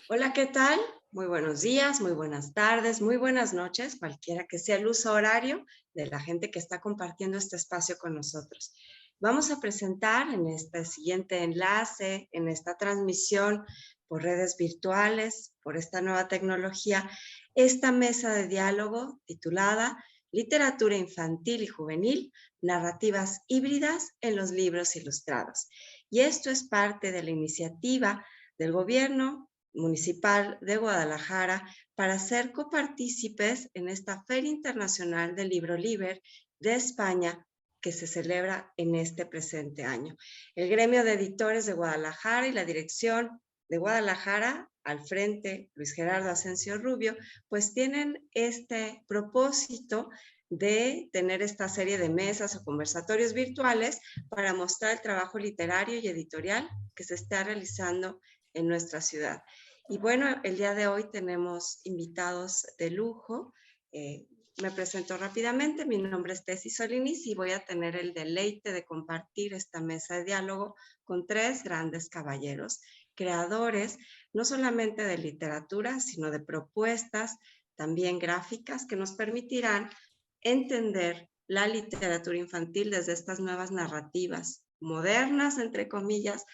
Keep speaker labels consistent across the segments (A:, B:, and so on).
A: Hola, ¿qué tal? Muy buenos días, muy buenas tardes, muy buenas noches, cualquiera que sea el uso horario de la gente que está compartiendo este espacio con nosotros. Vamos a presentar en este siguiente enlace, en esta transmisión por redes virtuales, por esta nueva tecnología, esta mesa de diálogo titulada Literatura infantil y juvenil, narrativas híbridas en los libros ilustrados. Y esto es parte de la iniciativa del gobierno municipal de Guadalajara para ser copartícipes en esta Feria Internacional del Libro Liber de España que se celebra en este presente año. El gremio de editores de Guadalajara y la dirección de Guadalajara, al frente Luis Gerardo Asensio Rubio, pues tienen este propósito de tener esta serie de mesas o conversatorios virtuales para mostrar el trabajo literario y editorial que se está realizando en nuestra ciudad. Y bueno, el día de hoy tenemos invitados de lujo. Me presento rápidamente, mi nombre es Tessy Solinis y voy a tener el deleite de compartir esta mesa de diálogo con tres grandes caballeros, creadores no solamente de literatura, sino de propuestas también gráficas que nos permitirán entender la literatura infantil desde estas nuevas narrativas modernas, entre comillas,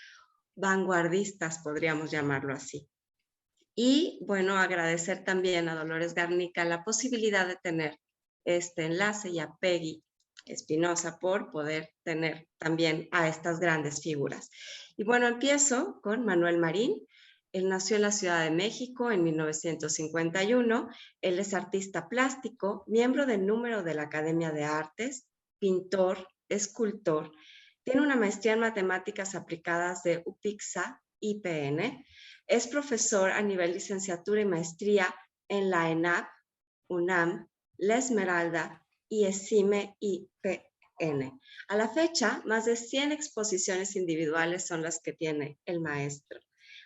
A: vanguardistas, podríamos llamarlo así. Y bueno, agradecer también a Dolores Garnica la posibilidad de tener este enlace y a Peggy Espinosa por poder tener también a estas grandes figuras. Y bueno, empiezo con Manuel Marín. Él nació en la Ciudad de México en 1951. Él es artista plástico, miembro del número de la Academia de Artes, pintor, escultor. Tiene una maestría en matemáticas aplicadas de UPIXA, IPN. Es profesor a nivel licenciatura y maestría en la ENAP, UNAM, La Esmeralda y ESIME IPN. A la fecha, más de 100 exposiciones individuales son las que tiene el maestro.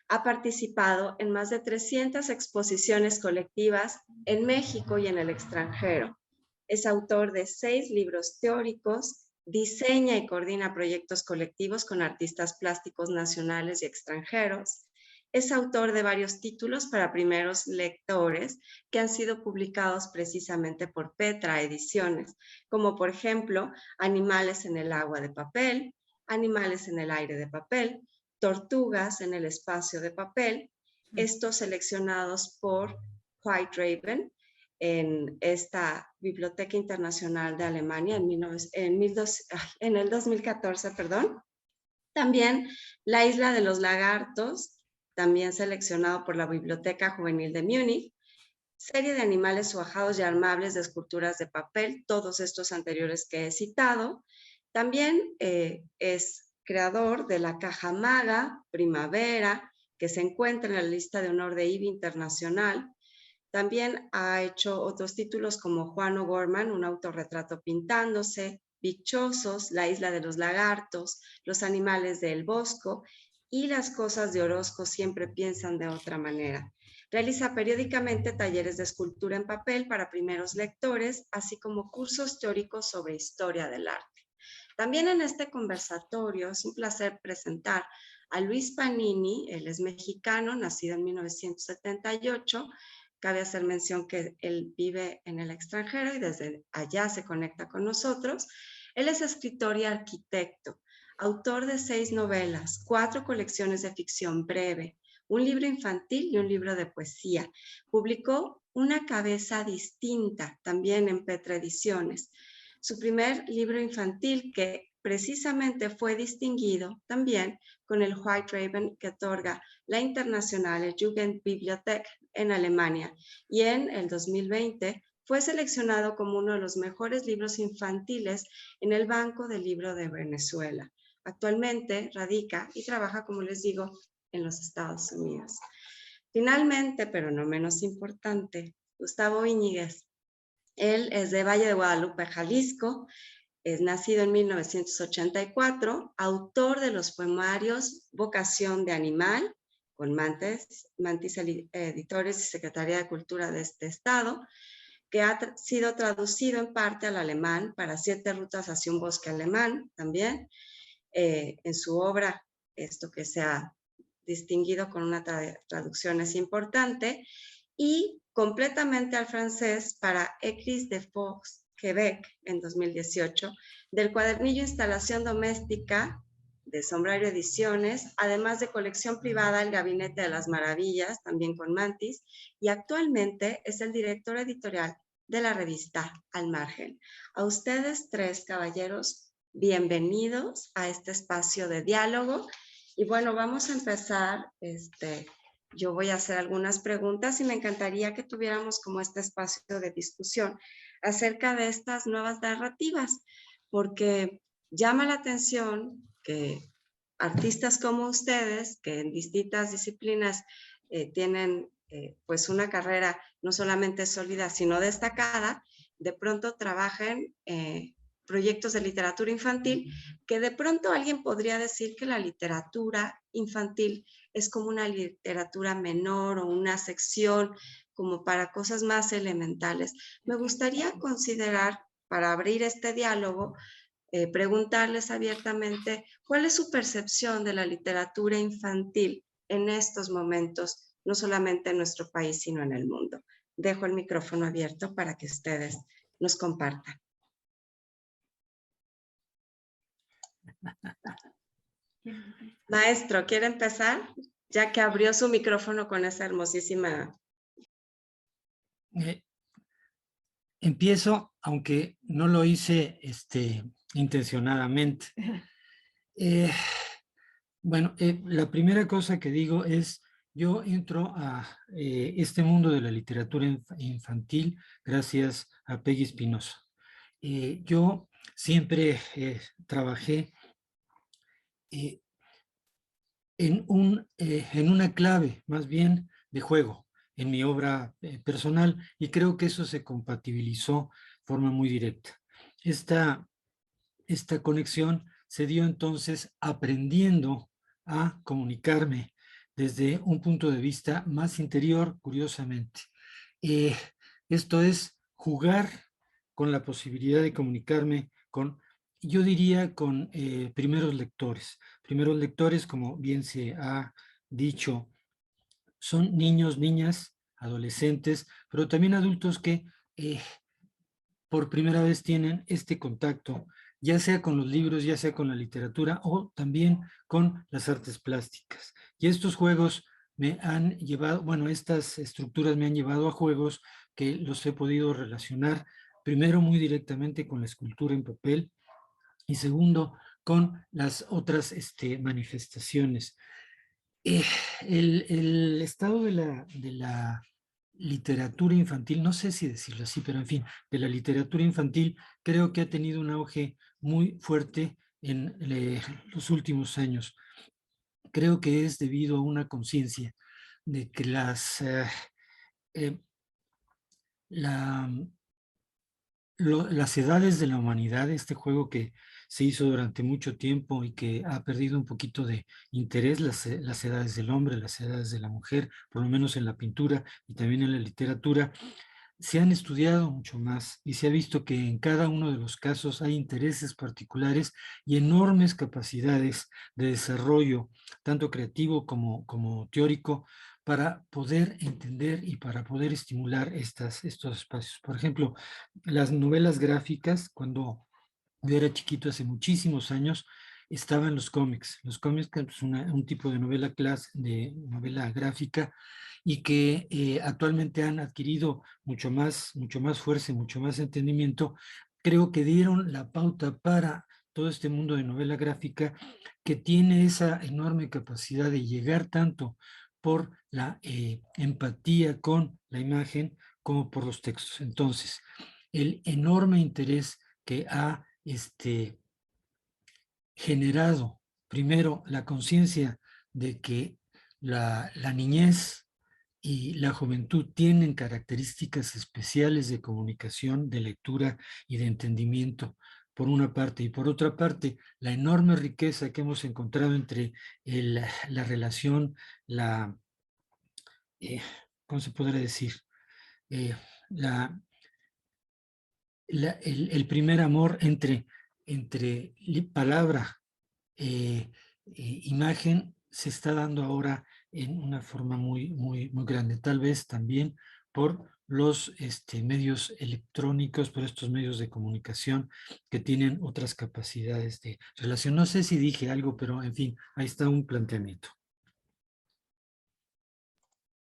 A: Ha participado en más de 300 exposiciones colectivas en México y en el extranjero. Es autor de 6 libros teóricos, diseña y coordina proyectos colectivos con artistas plásticos nacionales y extranjeros. Es autor de varios títulos para primeros lectores que han sido publicados precisamente por Petra Ediciones, como por ejemplo Animales en el agua de papel, Animales en el aire de papel, Tortugas en el espacio de papel, estos seleccionados por White Raven en esta Biblioteca Internacional de Alemania en el 2014, perdón. También La Isla de los Lagartos, también seleccionado por la Biblioteca Juvenil de Múnich. Serie de animales suajados y armables de esculturas de papel, todos estos anteriores que he citado. También es creador de la Caja Maga, Primavera, que se encuentra en la lista de honor de IBI Internacional. También ha hecho otros títulos como Juan O'Gorman, un autorretrato pintándose, Bichosos, La Isla de los Lagartos, Los Animales del Bosco y Las Cosas de Orozco siempre piensan de otra manera. Realiza periódicamente talleres de escultura en papel para primeros lectores, así como cursos teóricos sobre historia del arte. También en este conversatorio es un placer presentar a Luis Panini. Él es mexicano, nacido en 1978. Cabe hacer mención que él vive en el extranjero y desde allá se conecta con nosotros. Él es escritor y arquitecto, autor de 6 novelas, 4 colecciones de ficción breve, un libro infantil y un libro de poesía. Publicó Una cabeza distinta, también en Petra Ediciones. Su primer libro infantil, que precisamente fue distinguido también con el White Raven que otorga la Internationale Jugendbibliothek en Alemania, y en el 2020 fue seleccionado como uno de los mejores libros infantiles en el Banco del Libro de Venezuela. Actualmente radica y trabaja, como les digo, en los Estados Unidos. Finalmente, pero no menos importante, Gustavo Íñiguez. Él es de Valle de Guadalupe, Jalisco, es nacido en 1984, autor de los poemarios Vocación de Animal, con Mantis Editores y Secretaría de Cultura de este estado, que ha sido traducido en parte al alemán para 7 rutas hacia un bosque alemán también. En su obra, esto que se ha distinguido con una traducción es importante, y completamente al francés para Écrits de Fox, Quebec, en 2018, del cuadernillo Instalación Doméstica de Sombrario Ediciones, además de colección privada El Gabinete de las Maravillas, también con Mantis, y actualmente es el director editorial de la revista Al Margen. A ustedes tres, caballeros, bienvenidos a este espacio de diálogo. Y bueno, vamos a empezar. Yo voy a hacer algunas preguntas y me encantaría que tuviéramos como este espacio de discusión acerca de estas nuevas narrativas, porque llama la atención que artistas como ustedes, que en distintas disciplinas tienen pues una carrera no solamente sólida, sino destacada, de pronto trabajen proyectos de literatura infantil, que de pronto alguien podría decir que la literatura infantil es como una literatura menor o una sección como para cosas más elementales. Me gustaría considerar, para abrir este diálogo, preguntarles abiertamente cuál es su percepción de la literatura infantil en estos momentos, no solamente en nuestro país, sino en el mundo. Dejo el micrófono abierto para que ustedes nos compartan. Maestro, ¿quiere empezar? Ya que abrió su micrófono con esa hermosísima...
B: Empiezo, aunque no lo hice intencionadamente. Bueno, la primera cosa que digo es, yo entro a este mundo de la literatura infantil gracias a Peggy Espinosa. Yo siempre trabajé en una clave, más bien, de juego en mi obra personal, y creo que eso se compatibilizó de forma muy directa. Esta conexión se dio entonces aprendiendo a comunicarme desde un punto de vista más interior, curiosamente. Eh, Esto es jugar con la posibilidad de comunicarme con, yo diría, con primeros lectores, como bien se ha dicho, son niños, niñas, adolescentes, pero también adultos que por primera vez tienen este contacto, ya sea con los libros, ya sea con la literatura o también con las artes plásticas. Y estos juegos me han llevado, bueno, estas estructuras me han llevado a juegos que los he podido relacionar, primero muy directamente con la escultura en papel y segundo con las otras manifestaciones. El estado de la literatura infantil, no sé si decirlo así, pero en fin, de la literatura infantil, creo que ha tenido un auge muy fuerte en los últimos años. Creo que es debido a una conciencia de que eh, la, las edades de la humanidad, este juego que se hizo durante mucho tiempo y que ha perdido un poquito de interés, las edades del hombre, las edades de la mujer, por lo menos en la pintura y también en la literatura, se han estudiado mucho más y se ha visto que en cada uno de los casos hay intereses particulares y enormes capacidades de desarrollo, tanto creativo como teórico, para poder entender y para poder estimular estos espacios. Por ejemplo, las novelas gráficas, cuando yo era chiquito hace muchísimos años, estaban los cómics. Los cómics, que es un tipo de de novela gráfica, y que actualmente han adquirido mucho más fuerza y mucho más entendimiento, creo que dieron la pauta para todo este mundo de novela gráfica, que tiene esa enorme capacidad de llegar tanto por la empatía con la imagen como por los textos. Entonces, el enorme interés que ha generado, primero, la conciencia de que la niñez y la juventud tienen características especiales de comunicación, de lectura y de entendimiento, por una parte, y por otra parte, la enorme riqueza que hemos encontrado entre la relación, eh, ¿cómo se podrá decir? Eh, la, el primer amor entre palabra, imagen, se está dando ahora en una forma muy grande, tal vez también por los medios electrónicos, por estos medios de comunicación que tienen otras capacidades de relación. No sé si dije algo, pero en fin, ahí está un planteamiento.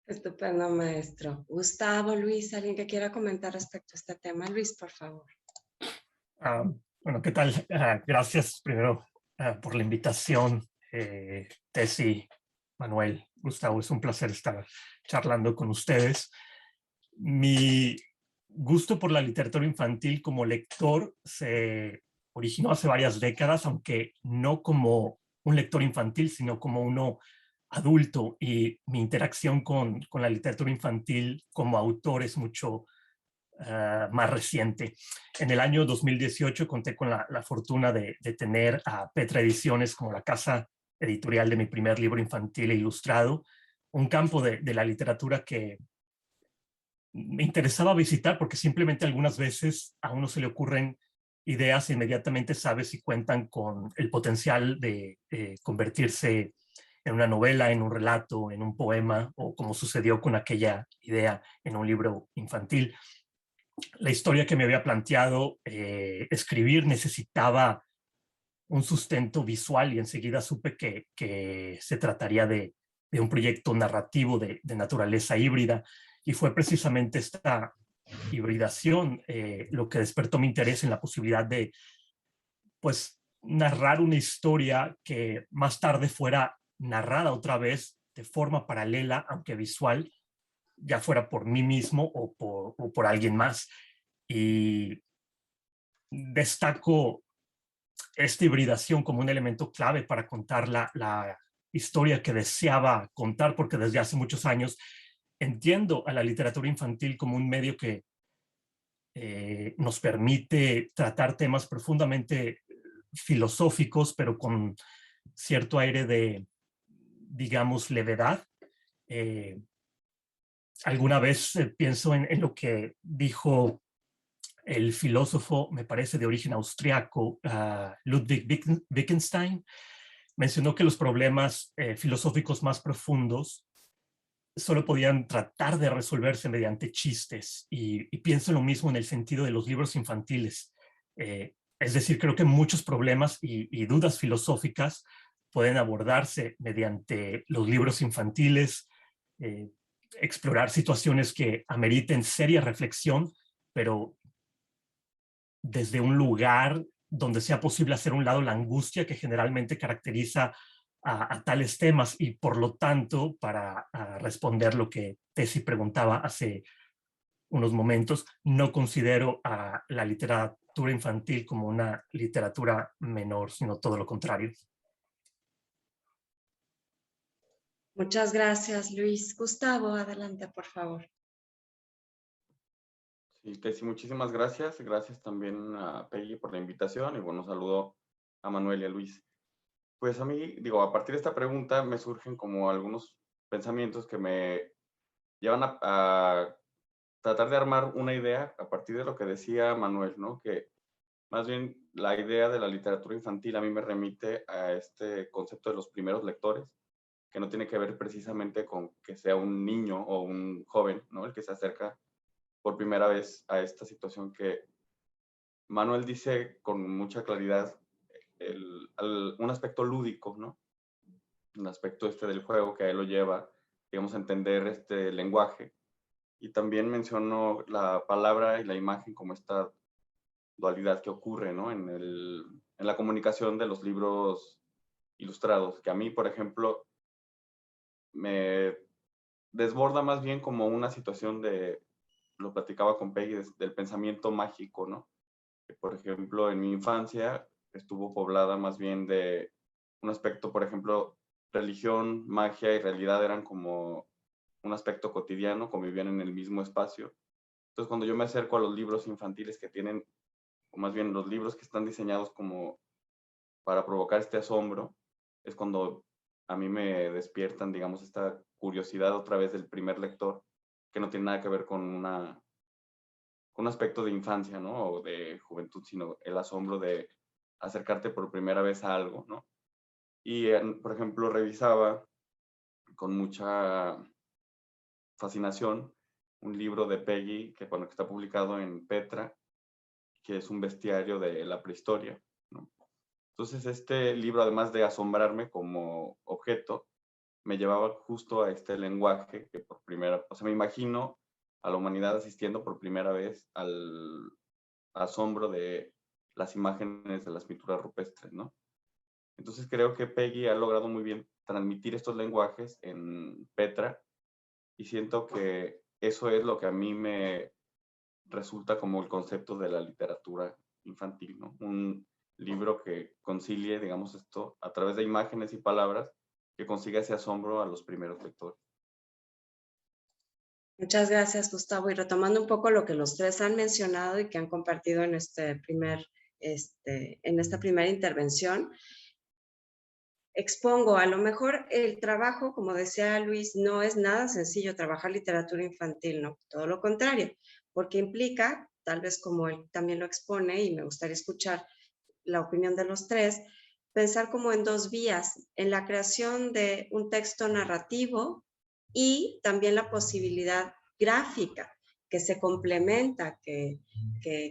A: Estupendo, maestro. Gustavo, Luis, ¿alguien que quiera comentar respecto a este tema? Luis, por favor.
C: Bueno, ¿qué tal? Gracias primero por la invitación, Tessy, Manuel, Gustavo. Es un placer estar charlando con ustedes. Mi gusto por la literatura infantil como lector se originó hace varias décadas, aunque no como un lector infantil, sino como uno adulto. Y mi interacción con la literatura infantil como autor es mucho más reciente. En el año 2018 conté con la fortuna de tener a Petra Ediciones como la casa editorial de mi primer libro infantil e ilustrado, un campo de la literatura que me interesaba visitar porque simplemente algunas veces a uno se le ocurren ideas e inmediatamente sabe si cuentan con el potencial de convertirse en una novela, en un relato, en un poema, o como sucedió con aquella idea en un libro infantil. La historia que me había planteado escribir necesitaba un sustento visual y enseguida supe que se trataría de un proyecto narrativo de naturaleza híbrida, y fue precisamente esta hibridación lo que despertó mi interés en la posibilidad de, pues, narrar una historia que más tarde fuera narrada otra vez de forma paralela, aunque visual, ya fuera por mí mismo o por alguien más. Y destaco esta hibridación como un elemento clave para contar la historia que deseaba contar, porque desde hace muchos años entiendo a la literatura infantil como un medio que nos permite tratar temas profundamente filosóficos, pero con cierto aire de, digamos, levedad. Alguna vez pienso en lo que dijo el filósofo, me parece de origen austriaco, Ludwig Wittgenstein. Mencionó que los problemas filosóficos más profundos solo podían tratar de resolverse mediante chistes, y pienso lo mismo en el sentido de los libros infantiles. Es decir, creo que muchos problemas y dudas filosóficas pueden abordarse mediante los libros infantiles, explorar situaciones que ameriten seria reflexión, pero desde un lugar donde sea posible hacer a un lado la angustia que generalmente caracteriza a tales temas, y por lo tanto, para responder lo que Tessy preguntaba hace unos momentos, no considero a la literatura infantil como una literatura menor, sino todo lo contrario.
A: Muchas gracias, Luis. Gustavo, adelante, por favor.
D: Sí, Tessy, muchísimas gracias. Gracias también a Peggy por la invitación, y bueno, saludo a Manuel y a Luis. Pues a mí, digo, a partir de esta pregunta me surgen como algunos pensamientos que me llevan a tratar de armar una idea a partir de lo que decía Manuel, ¿no? Que más bien la idea de la literatura infantil a mí me remite a este concepto de los primeros lectores, que no tiene que ver precisamente con que sea un niño o un joven, ¿no? El que se acerca por primera vez a esta situación que Manuel dice con mucha claridad, un aspecto lúdico, ¿no? Un aspecto del juego que a él lo lleva, digamos, a entender este lenguaje. Y también mencionó la palabra y la imagen como esta dualidad que ocurre, ¿no? En la comunicación de los libros ilustrados, que a mí, por ejemplo, me desborda más bien como una situación de, lo platicaba con Peggy, del pensamiento mágico, ¿no? Que, por ejemplo, en mi infancia estuvo poblada más bien de un aspecto, por ejemplo, religión, magia y realidad eran como un aspecto cotidiano, convivían en el mismo espacio. Entonces, cuando yo me acerco a los libros infantiles que tienen, o más bien los libros que están diseñados como para provocar este asombro, es cuando a mí me despiertan, digamos, esta curiosidad otra vez del primer lector, que no tiene nada que ver con un aspecto de infancia, ¿no? O de juventud, sino el asombro de acercarte por primera vez a algo, ¿no? Y, por ejemplo, revisaba con mucha fascinación un libro de Peggy que está publicado en Petra, que es un bestiario de la prehistoria, ¿no? Entonces, este libro, además de asombrarme como objeto, me llevaba justo a este lenguaje que por primera, o sea, me imagino a la humanidad asistiendo por primera vez al asombro de las imágenes de las pinturas rupestres, ¿no? Entonces creo que Peggy ha logrado muy bien transmitir estos lenguajes en Petra y siento que eso es lo que a mí me resulta como el concepto de la literatura infantil, ¿no? Un libro que concilie, digamos, esto a través de imágenes y palabras, que consiga ese asombro a los primeros lectores.
A: Muchas gracias, Gustavo. Y retomando un poco lo que los tres han mencionado y que han compartido en en esta primera intervención, expongo, a lo mejor el trabajo, como decía Luis, no es nada sencillo trabajar literatura infantil, no, todo lo contrario, porque implica, tal vez como él también lo expone, y me gustaría escuchar la opinión de los tres, pensar como en dos vías, en la creación de un texto narrativo y también la posibilidad gráfica que se complementa, que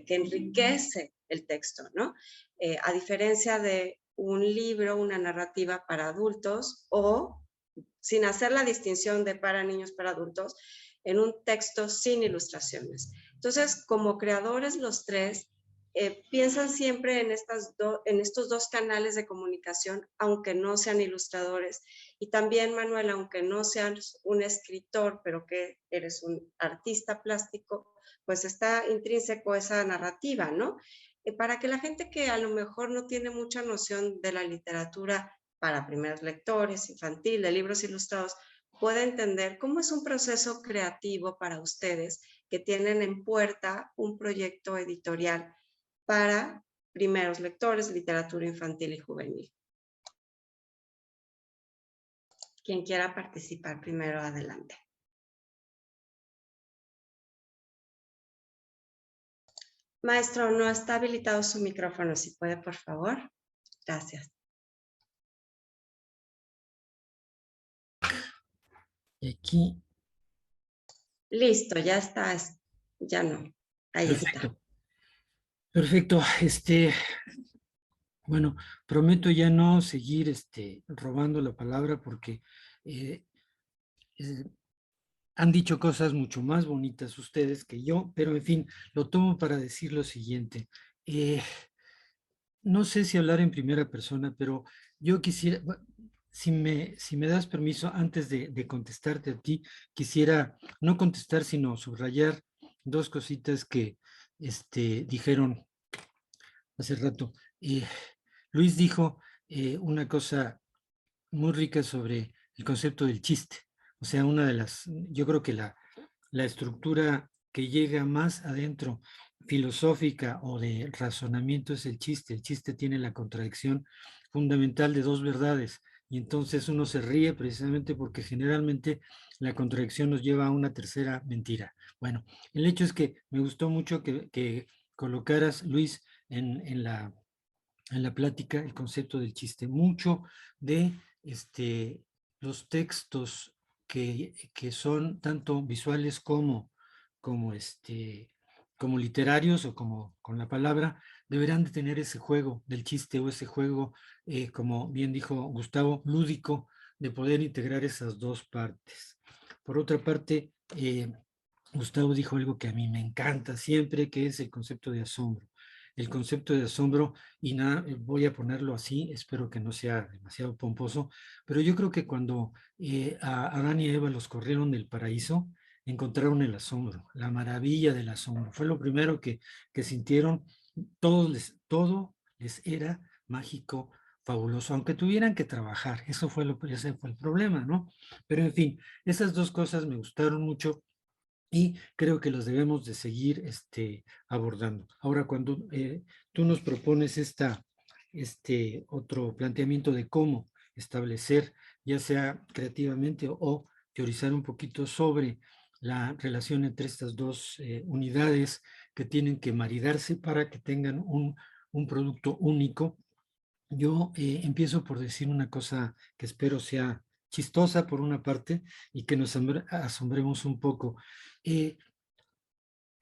A: enriquece el texto, ¿no? A diferencia de un libro, una narrativa para adultos o, sin hacer la distinción de para niños, para adultos, en un texto sin ilustraciones. Entonces, como creadores los tres, piensan siempre en estos dos canales de comunicación, aunque no sean ilustradores. Y también, Manuel, aunque no seas un escritor, pero que eres un artista plástico, pues está intrínseco esa narrativa, ¿no? Para que la gente que a lo mejor no tiene mucha noción de la literatura para primeros lectores, infantil, de libros ilustrados, pueda entender cómo es un proceso creativo para ustedes que tienen en puerta un proyecto editorial para primeros lectores, literatura infantil y juvenil. Quien quiera participar primero, adelante. Maestro, no está habilitado su micrófono, si puede, por favor. Gracias.
B: Y aquí.
A: Listo, ya está. Ya no. Ahí
B: Perfecto.
A: está.
B: Perfecto. Bueno, prometo ya no seguir robando la palabra porque han dicho cosas mucho más bonitas ustedes que yo, pero en fin, lo tomo para decir lo siguiente. No sé si hablar en primera persona, pero yo quisiera, si me das permiso, antes de contestarte a ti, quisiera no contestar, sino subrayar dos cositas que dijeron hace rato. Luis dijo una cosa muy rica sobre el concepto del chiste. O sea, yo creo que la estructura que llega más adentro, filosófica o de razonamiento, es el chiste. El chiste tiene la contradicción fundamental de dos verdades. Y entonces uno se ríe precisamente porque generalmente la contradicción nos lleva a una tercera mentira. Bueno, el hecho es que me gustó mucho que colocaras, Luis, en la plática el concepto del chiste. Mucho de los textos que son tanto visuales como literarios o como con la palabra, deberán de tener ese juego del chiste o ese juego, como bien dijo Gustavo, lúdico, de poder integrar esas dos partes. Por otra parte, Gustavo dijo algo que a mí me encanta siempre, que es el concepto de asombro. El concepto de asombro, y nada, voy a ponerlo así, espero que no sea demasiado pomposo, pero yo creo que cuando a Adán y Eva los corrieron del paraíso, encontraron el asombro, la maravilla del asombro. Fue lo primero que sintieron, todo les era mágico, fabuloso, aunque tuvieran que trabajar. Ese fue el problema, ¿no? Pero en fin, esas dos cosas me gustaron mucho y creo que los debemos de seguir abordando. Ahora, cuando tú nos propones este otro planteamiento de cómo establecer, ya sea creativamente o teorizar un poquito sobre la relación entre estas dos unidades que tienen que maridarse para que tengan un producto único, yo empiezo por decir una cosa que espero sea chistosa por una parte y que nos asombremos un poco. Eh,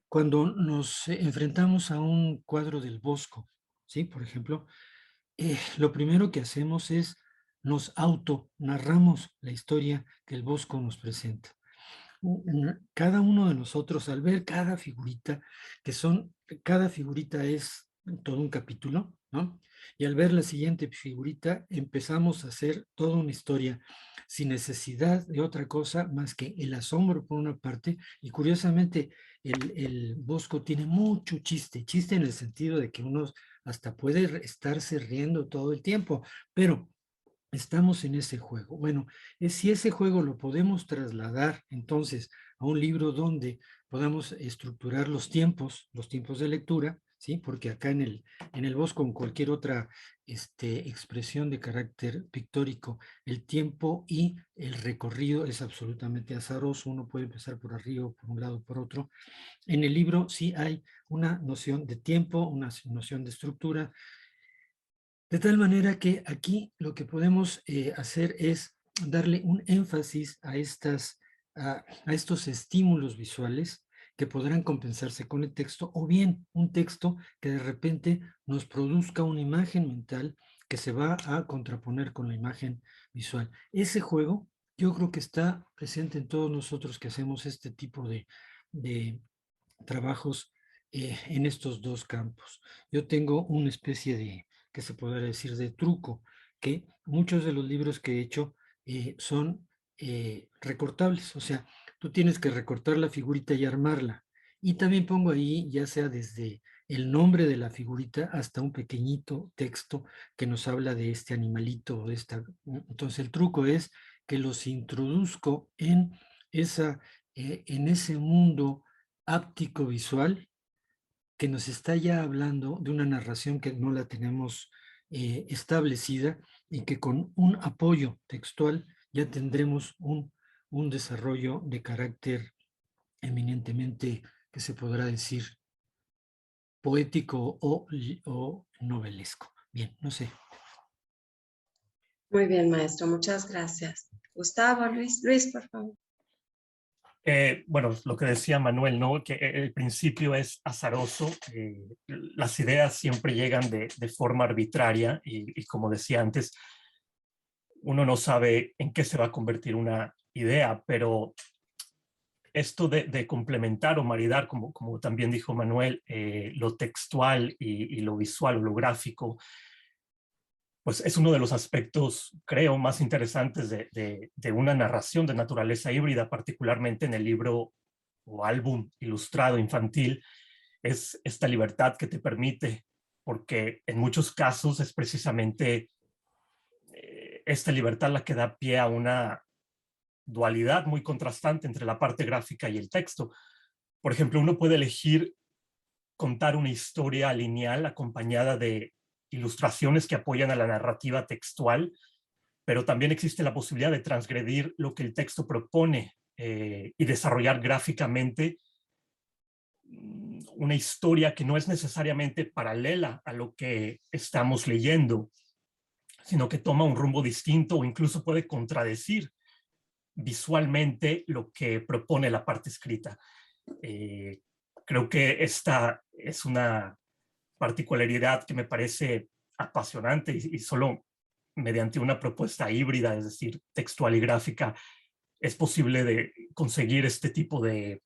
B: Cuando nos enfrentamos a un cuadro del Bosco, ¿sí? Por ejemplo, lo primero que hacemos es nos auto-narramos la historia que el Bosco nos presenta. Cada uno de nosotros, al ver cada figurita, cada figurita es todo un capítulo, ¿no? Y al ver la siguiente figurita, empezamos a hacer toda una historia sin necesidad de otra cosa más que el asombro por una parte, y curiosamente el Bosco tiene mucho chiste en el sentido de que uno hasta puede estarse riendo todo el tiempo, pero estamos en ese juego. Bueno, si ese juego lo podemos trasladar entonces a un libro donde podamos estructurar los tiempos de lectura, ¿sí? Porque acá en el Bosco, con cualquier otra expresión de carácter pictórico, el tiempo y el recorrido es absolutamente azaroso. Uno puede empezar por arriba, por un lado, por otro. En el libro sí hay una noción de tiempo, una noción de estructura, de tal manera que aquí lo que podemos hacer es darle un énfasis a estos estímulos visuales que podrán compensarse con el texto, o bien un texto que de repente nos produzca una imagen mental que se va a contraponer con la imagen visual. Ese juego yo creo que está presente en todos nosotros que hacemos este tipo de trabajos en estos dos campos. Yo tengo una especie de, que se podría decir, de truco, que muchos de los libros que he hecho son recortables, o sea, tú tienes que recortar la figurita y armarla. Y también pongo ahí, ya sea desde el nombre de la figurita hasta un pequeñito texto que nos habla de este animalito o de esta. Entonces el truco es que los introduzco en ese mundo áptico visual que nos está ya hablando de una narración que no la tenemos establecida y que con un apoyo textual ya tendremos un desarrollo de carácter eminentemente, que se podrá decir, poético o novelesco. Bien, no sé.
A: Muy bien, maestro, muchas gracias. Gustavo, Luis, por favor.
C: Bueno, lo que decía Manuel, ¿no? Que el principio es azaroso, las ideas siempre llegan de forma arbitraria y como decía antes, uno no sabe en qué se va a convertir una idea, pero esto de complementar o maridar, como también dijo Manuel, lo textual y lo visual o lo gráfico, pues es uno de los aspectos, creo, más interesantes de una narración de naturaleza híbrida, particularmente en el libro o álbum ilustrado infantil, es esta libertad que te permite, porque en muchos casos es precisamente esta libertad la que da pie a una dualidad muy contrastante entre la parte gráfica y el texto. Por ejemplo, uno puede elegir contar una historia lineal acompañada de ilustraciones que apoyan a la narrativa textual, pero también existe la posibilidad de transgredir lo que el texto propone y desarrollar gráficamente una historia que no es necesariamente paralela a lo que estamos leyendo, sino que toma un rumbo distinto o incluso puede contradecir visualmente lo que propone la parte escrita. Creo que esta es una particularidad que me parece apasionante y solo mediante una propuesta híbrida, es decir, textual y gráfica, es posible de conseguir este tipo de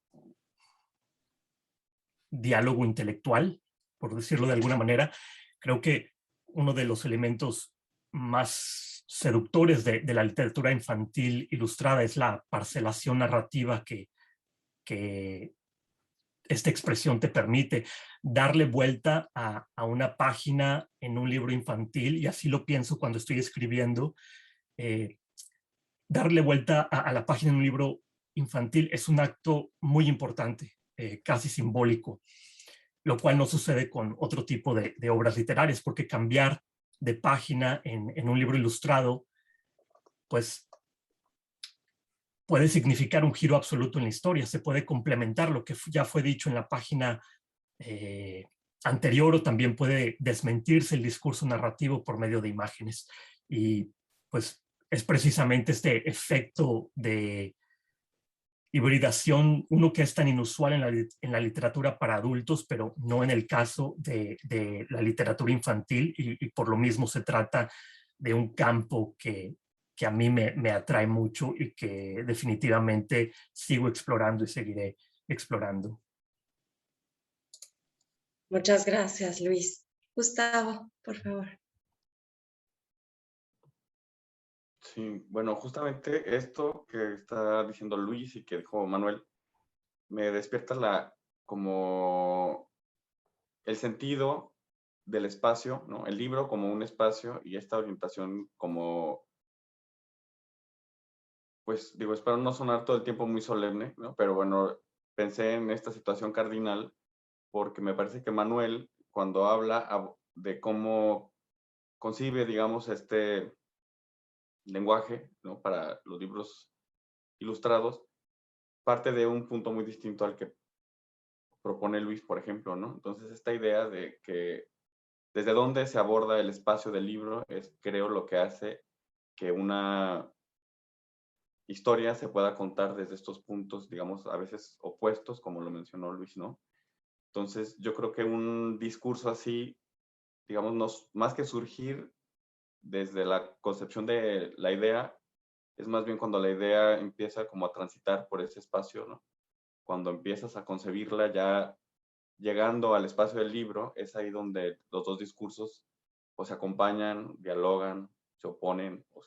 C: diálogo intelectual, por decirlo de alguna manera. Creo que uno de los elementos más seductores de la literatura infantil ilustrada es la parcelación narrativa que esta expresión te permite darle vuelta a una página en un libro infantil, y así lo pienso cuando estoy escribiendo. Darle vuelta a la página en un libro infantil es un acto muy importante, casi simbólico, lo cual no sucede con otro tipo de obras literarias, porque cambiar de página en un libro ilustrado, pues puede significar un giro absoluto en la historia, se puede complementar lo que ya fue dicho en la página anterior, o también puede desmentirse el discurso narrativo por medio de imágenes. Y pues es precisamente este efecto de hibridación, uno que es tan inusual en la literatura para adultos, pero no en el caso de la literatura infantil, y por lo mismo se trata de un campo que a mí me atrae mucho y que definitivamente sigo explorando y seguiré explorando.
A: Muchas gracias, Luis. Gustavo, por favor.
D: Sí, bueno, justamente esto que está diciendo Luis y que dijo Manuel, me despierta como el sentido del espacio, ¿no? El libro como un espacio y esta orientación como, pues digo, espero no sonar todo el tiempo muy solemne, ¿no? Pero bueno, pensé en esta situación cardinal porque me parece que Manuel, cuando habla de cómo concibe, digamos, este lenguaje, ¿no? Para los libros ilustrados, parte de un punto muy distinto al que propone Luis, por ejemplo, ¿no? Entonces, esta idea de que desde dónde se aborda el espacio del libro es, creo, lo que hace que una historia se pueda contar desde estos puntos, digamos, a veces opuestos, como lo mencionó Luis, ¿no? Entonces, yo creo que un discurso así, digamos, más que surgir desde la concepción de la idea, es más bien cuando la idea empieza como a transitar por ese espacio, ¿no? Cuando empiezas a concebirla ya llegando al espacio del libro, es ahí donde los dos discursos o se acompañan, dialogan, se oponen o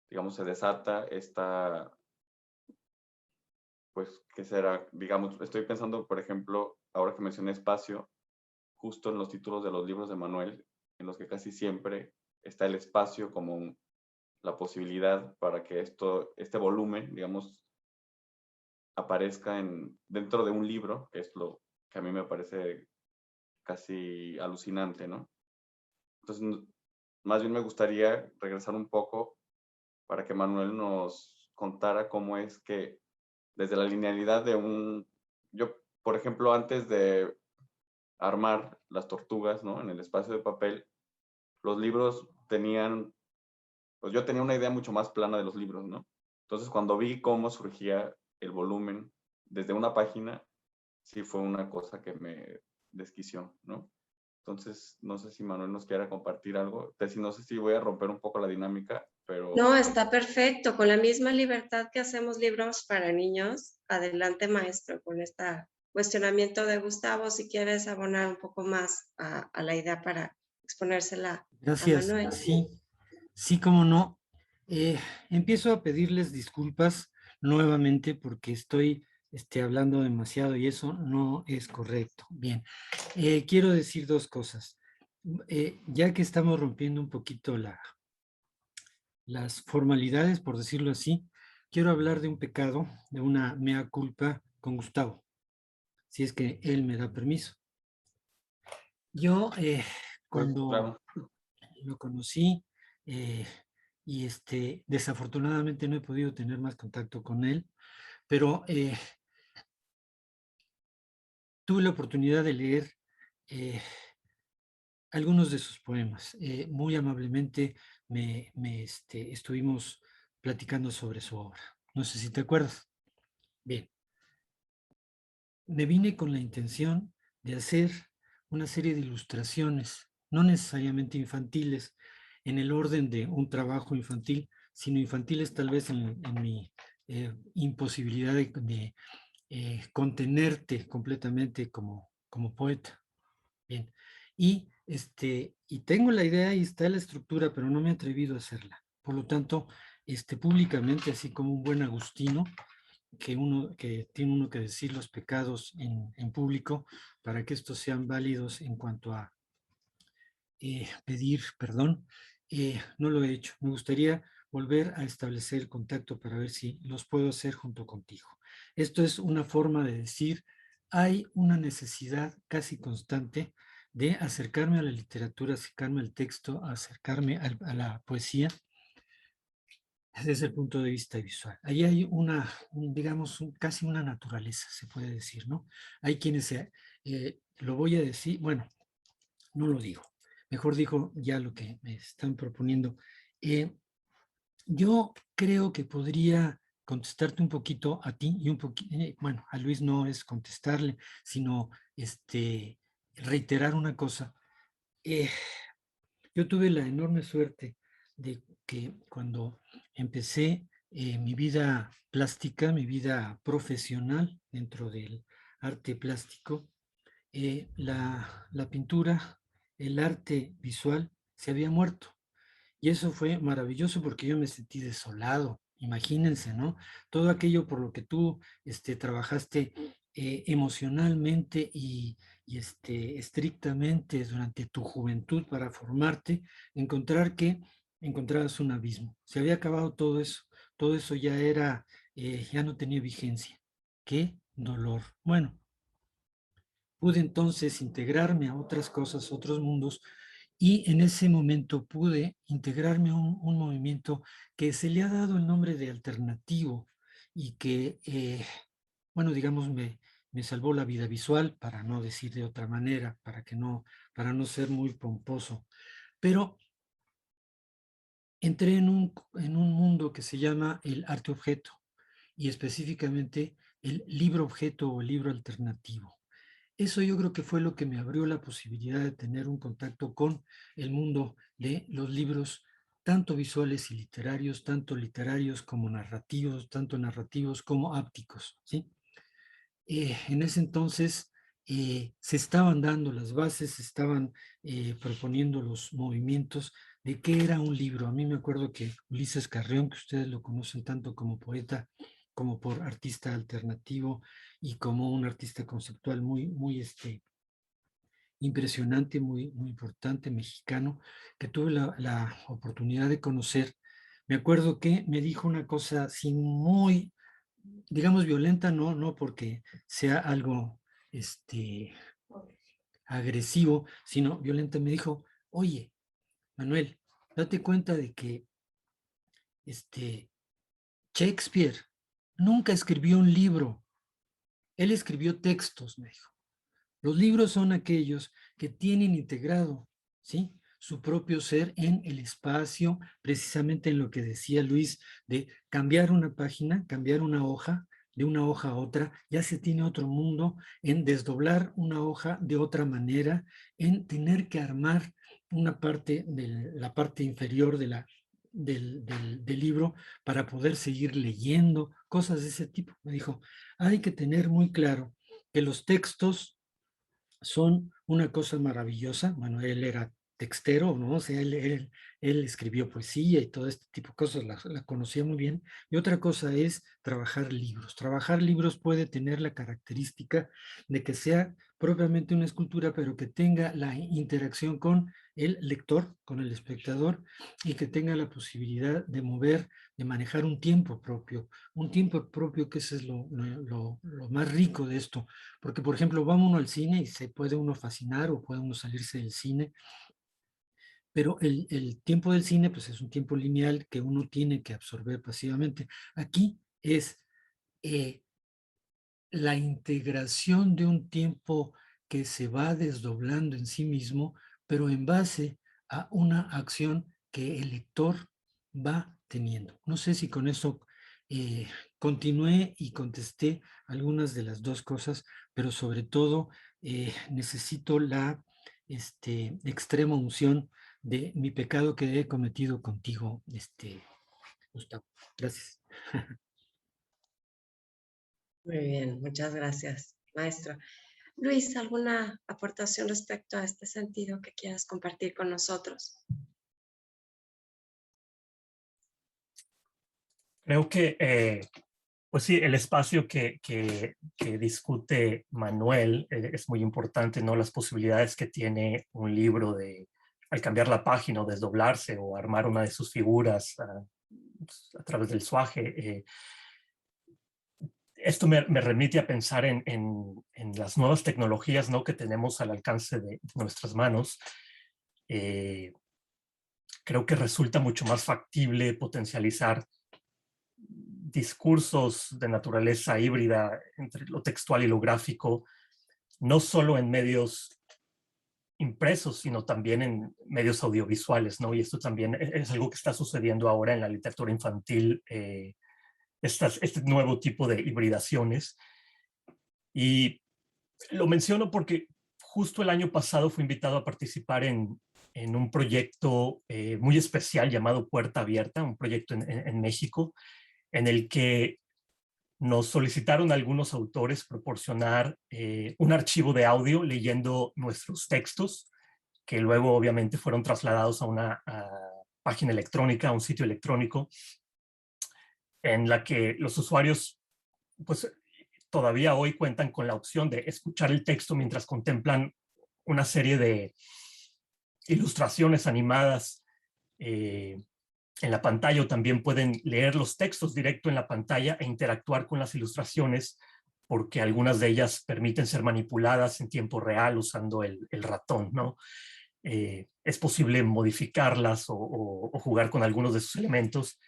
D: digamos, se desata esta, pues, ¿qué será? Digamos, estoy pensando, por ejemplo, ahora que mencioné espacio, justo en los títulos de los libros de Manuel, en los que casi siempre está el espacio como la posibilidad para que este volumen, digamos, aparezca dentro de un libro, que es lo que a mí me parece casi alucinante, ¿no? Entonces, más bien me gustaría regresar un poco para que Manuel nos contara cómo es que desde la linealidad yo, por ejemplo, antes de armar las tortugas, ¿no? En el espacio de papel, los libros pues yo tenía una idea mucho más plana de los libros, ¿no? Entonces, cuando vi cómo surgía el volumen desde una página, sí fue una cosa que me desquició, ¿no? Entonces, no sé si Manuel nos quiera compartir algo. No sé si voy a romper un poco la dinámica, pero...
A: No, está perfecto. Con la misma libertad que hacemos libros para niños, adelante, maestro, con este cuestionamiento de Gustavo, si quieres abonar un poco más a la idea para exponérsela a
B: Gracias.
A: Manuel.
B: Sí, cómo no. Empiezo a pedirles disculpas nuevamente porque estoy hablando demasiado y eso no es correcto. Bien, quiero decir dos cosas. Ya que estamos rompiendo un poquito las formalidades, por decirlo así, quiero hablar de un pecado, de una mea culpa con Gustavo, si es que él me da permiso. Yo, cuando
D: Claro.
B: lo conocí, y desafortunadamente no he podido tener más contacto con él, pero tuve la oportunidad de leer algunos de sus poemas. Muy amablemente estuvimos platicando sobre su obra. No sé si te acuerdas. Bien, me vine con la intención de hacer una serie de ilustraciones, no necesariamente infantiles, en el orden de un trabajo infantil, sino infantiles tal vez en mi imposibilidad de contenerte completamente como poeta. Bien. Y tengo la idea y está la estructura, pero no me he atrevido a hacerla. Por lo tanto, públicamente, así como un buen agustino, que tiene uno que decir los pecados en público para que estos sean válidos en cuanto a pedir perdón, no lo he hecho. Me gustaría volver a establecer el contacto para ver si los puedo hacer junto contigo. Esto es una forma de decir, hay una necesidad casi constante de acercarme a la literatura, acercarme al texto, acercarme a la poesía desde el punto de vista visual. Ahí hay digamos, casi una naturaleza, se puede decir, ¿no? Hay quienes lo voy a decir, bueno, no lo digo, mejor digo ya lo que me están proponiendo. Yo creo que podría contestarte un poquito a ti y un poquito, bueno, a Luis no es contestarle, sino reiterar una cosa. Yo tuve la enorme suerte de que cuando empecé mi vida plástica, mi vida profesional dentro del arte plástico, la pintura, el arte visual se había muerto. Y eso fue maravilloso porque yo me sentí desolado. Imagínense, ¿no? Todo aquello por lo que tú trabajaste emocionalmente y estrictamente durante tu juventud para formarte, encontrar que encontrabas un abismo. Se había acabado todo eso ya era, ya no tenía vigencia. ¡Qué dolor! Bueno, pude entonces integrarme a otras cosas, otros mundos, y en ese momento pude integrarme a un movimiento que se le ha dado el nombre de alternativo y que, bueno, digamos, me salvó la vida visual, para no decir de otra manera, para no ser muy pomposo. Pero entré en un mundo que se llama el arte objeto y específicamente el libro objeto o libro alternativo. Eso yo creo que fue lo que me abrió la posibilidad de tener un contacto con el mundo de los libros, tanto visuales y literarios, tanto literarios como narrativos, tanto narrativos como ápticos, ¿sí? En ese entonces se estaban dando las bases, se estaban proponiendo los movimientos de qué era un libro. A mí me acuerdo que Ulises Carrión, que ustedes lo conocen tanto como poeta, como por artista alternativo y como un artista conceptual muy impresionante, muy importante, mexicano, que tuve la oportunidad de conocer. Me acuerdo que me dijo una cosa así muy, digamos, violenta, no porque sea algo agresivo, sino violenta. Me dijo, oye, Manuel, date cuenta de que Shakespeare nunca escribió un libro, él escribió textos, me dijo. Los libros son aquellos que tienen integrado, ¿sí?, su propio ser en el espacio, precisamente en lo que decía Luis, de cambiar una página, cambiar una hoja, de una hoja a otra, ya se tiene otro mundo, en desdoblar una hoja de otra manera, en tener que armar una parte de la parte inferior del libro para poder seguir leyendo, cosas de ese tipo. Me dijo, hay que tener muy claro que los textos son una cosa maravillosa. Bueno, él era textero, ¿no? O sea, él escribió poesía y todo este tipo de cosas, la conocía muy bien. Y otra cosa es trabajar libros. Trabajar libros puede tener la característica de que sea propiamente una escultura, pero que tenga la interacción con el lector, con el espectador, y que tenga la posibilidad de mover, de manejar un tiempo propio, que eso es lo más rico de esto. Porque, por ejemplo, va uno al cine y se puede uno fascinar o puede uno salirse del cine, pero el tiempo del cine pues es un tiempo lineal que uno tiene que absorber pasivamente. Aquí es la integración de un tiempo que se va desdoblando en sí mismo, pero en base a una acción que el lector va teniendo. No sé si con eso continué y contesté algunas de las dos cosas, pero sobre todo necesito la extrema unción de mi pecado que he cometido contigo, Gustavo. Gracias.
A: Muy bien, muchas gracias, maestro. Luis, ¿alguna aportación respecto a este sentido que quieras compartir con nosotros?
C: Creo que, pues sí, el espacio que discute Manuel es muy importante, ¿no? Las posibilidades que tiene un libro de, al cambiar la página o desdoblarse o armar una de sus figuras a través del suaje. Esto me remite a pensar en las nuevas tecnologías, ¿no?, que tenemos al alcance de nuestras manos. Creo que resulta mucho más factible potencializar discursos de naturaleza híbrida entre lo textual y lo gráfico no solo en medios impresos, sino también en medios audiovisuales, ¿no? Y esto también es algo que está sucediendo ahora en la literatura infantil, este nuevo tipo de hibridaciones. Y lo menciono porque justo el año pasado fui invitado a participar en un proyecto muy especial llamado Puerta Abierta, un proyecto en México, en el que nos solicitaron algunos autores proporcionar un archivo de audio leyendo nuestros textos, que luego obviamente fueron trasladados a una página electrónica, a un sitio electrónico, en la que los usuarios pues todavía hoy cuentan con la opción de escuchar el texto mientras contemplan una serie de ilustraciones animadas en la pantalla, o también pueden leer los textos directo en la pantalla e interactuar con las ilustraciones, porque algunas de ellas permiten ser manipuladas en tiempo real usando el ratón, ¿no? Es posible modificarlas o jugar con algunos de sus elementos,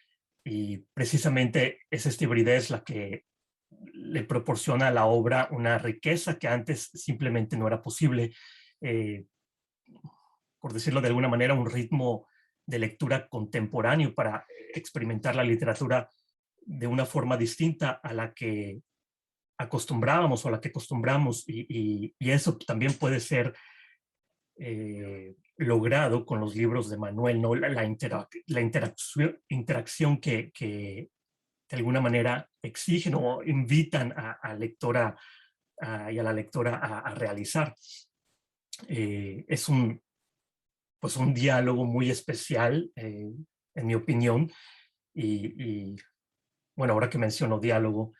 C: y precisamente es esta hibridez la que le proporciona a la obra una riqueza que antes simplemente no era posible. Por decirlo de alguna manera, un ritmo de lectura contemporáneo para experimentar la literatura de una forma distinta a la que acostumbrábamos o a la que acostumbramos, y eso también puede ser logrado con los libros de Manuel, ¿no? La interacción que de alguna manera exigen o invitan al lector y a la lectora a realizar. Es un diálogo muy especial, en mi opinión, y bueno, ahora que menciono diálogo,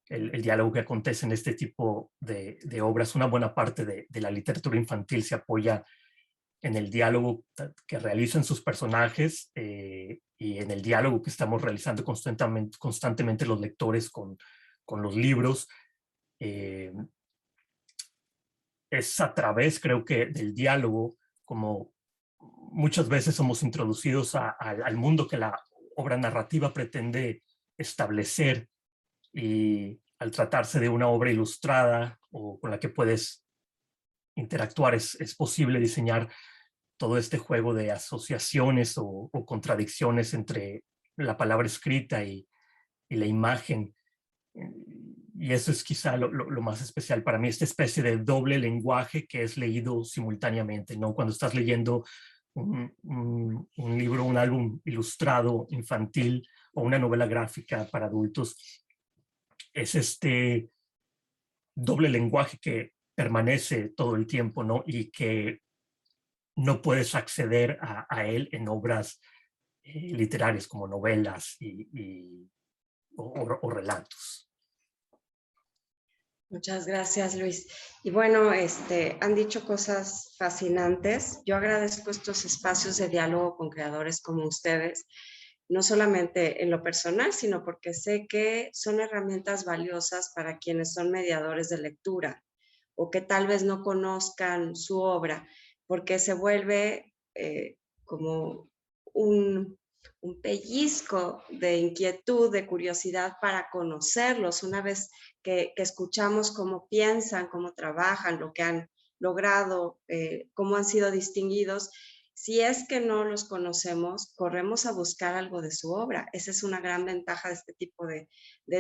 C: el diálogo que acontece en este tipo de obras, una buena parte de la literatura infantil se apoya en el diálogo que realizan sus personajes y en el diálogo que estamos realizando constantemente los lectores con los libros. Es a través, creo que, del diálogo, como muchas veces somos introducidos al mundo que la obra narrativa pretende establecer, y al tratarse de una obra ilustrada o con la que puedes interactuar, es posible diseñar todo este juego de asociaciones o contradicciones entre la palabra escrita y la imagen. Y eso es quizá lo más especial para mí, esta especie de doble lenguaje que es leído simultáneamente, ¿no? Cuando estás leyendo un libro, un álbum ilustrado infantil o una novela gráfica para adultos, es este doble lenguaje que permanece todo el tiempo, ¿no? Y que no puedes acceder a él en obras literarias como novelas o relatos.
A: Muchas gracias, Luis. Y bueno, han dicho cosas fascinantes. Yo agradezco estos espacios de diálogo con creadores como ustedes, no solamente en lo personal, sino porque sé que son herramientas valiosas para quienes son mediadores de lectura o que tal vez no conozcan su obra, porque se vuelve como un pellizco de inquietud, de curiosidad para conocerlos una vez que escuchamos cómo piensan, cómo trabajan, lo que han logrado, cómo han sido distinguidos. Si es que no los conocemos, corremos a buscar algo de su obra. Esa es una gran ventaja de este tipo de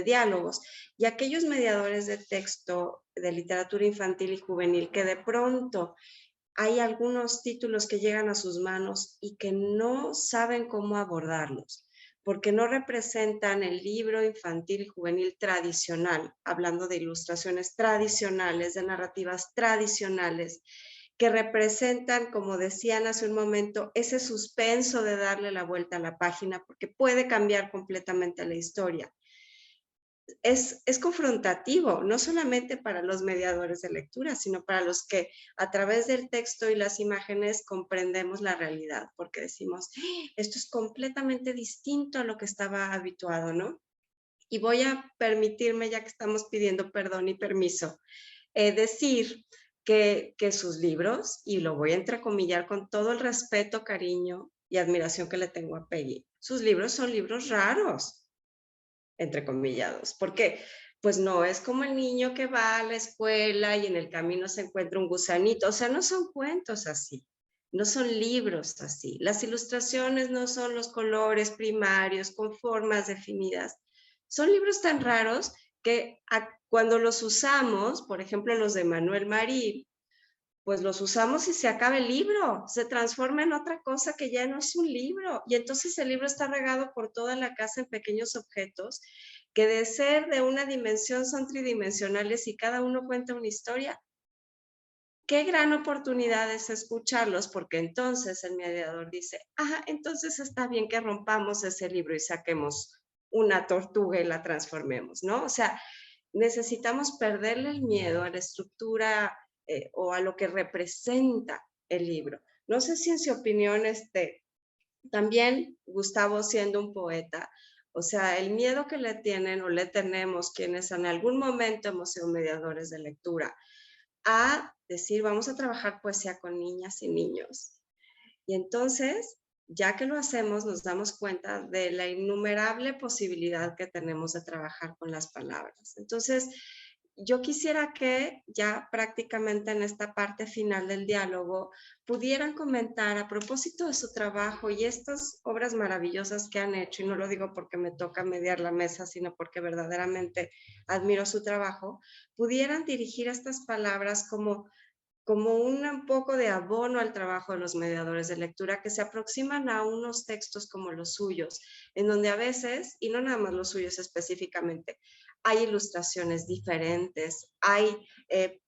A: diálogos. Y aquellos mediadores de texto, de literatura infantil y juvenil, que de pronto hay algunos títulos que llegan a sus manos y que no saben cómo abordarlos, porque no representan el libro infantil y juvenil tradicional, hablando de ilustraciones tradicionales, de narrativas tradicionales, que representan, como decían hace un momento, ese suspenso de darle la vuelta a la página, porque puede cambiar completamente la historia. Es confrontativo, no solamente para los mediadores de lectura, sino para los que a través del texto y las imágenes comprendemos la realidad, porque decimos, esto es completamente distinto a lo que estaba habituado, ¿no? Y voy a permitirme, ya que estamos pidiendo perdón y permiso, decir que sus libros, y lo voy a entrecomillar con todo el respeto, cariño y admiración que le tengo a Peggy, sus libros son libros raros, entrecomillados. ¿Por qué? pues no es como el niño que va a la escuela y en el camino se encuentra un gusanito. O sea, no son cuentos así, no son libros así. Las ilustraciones no son los colores primarios con formas definidas. Son libros tan raros que cuando los usamos, por ejemplo los de Manuel Marín, pues los usamos y se acaba el libro, se transforma en otra cosa que ya no es un libro. Y entonces el libro está regado por toda la casa en pequeños objetos que de ser de una dimensión son tridimensionales y cada uno cuenta una historia. Qué gran oportunidad es escucharlos, porque entonces el mediador dice, entonces está bien que rompamos ese libro y saquemos una tortuga y la transformemos, ¿no? O sea, necesitamos perderle el miedo a la estructura o a lo que representa el libro. No sé si en su opinión, también Gustavo siendo un poeta, o sea, el miedo que le tienen o le tenemos quienes en algún momento hemos sido mediadores de lectura, a decir, vamos a trabajar poesía con niñas y niños. Y entonces, ya que lo hacemos, nos damos cuenta de la innumerable posibilidad que tenemos de trabajar con las palabras. Entonces, yo quisiera que ya prácticamente en esta parte final del diálogo pudieran comentar a propósito de su trabajo y estas obras maravillosas que han hecho, y no lo digo porque me toca mediar la mesa, sino porque verdaderamente admiro su trabajo, pudieran dirigir estas palabras como un poco de abono al trabajo de los mediadores de lectura que se aproximan a unos textos como los suyos, en donde a veces, y no nada más los suyos específicamente, hay ilustraciones diferentes, hay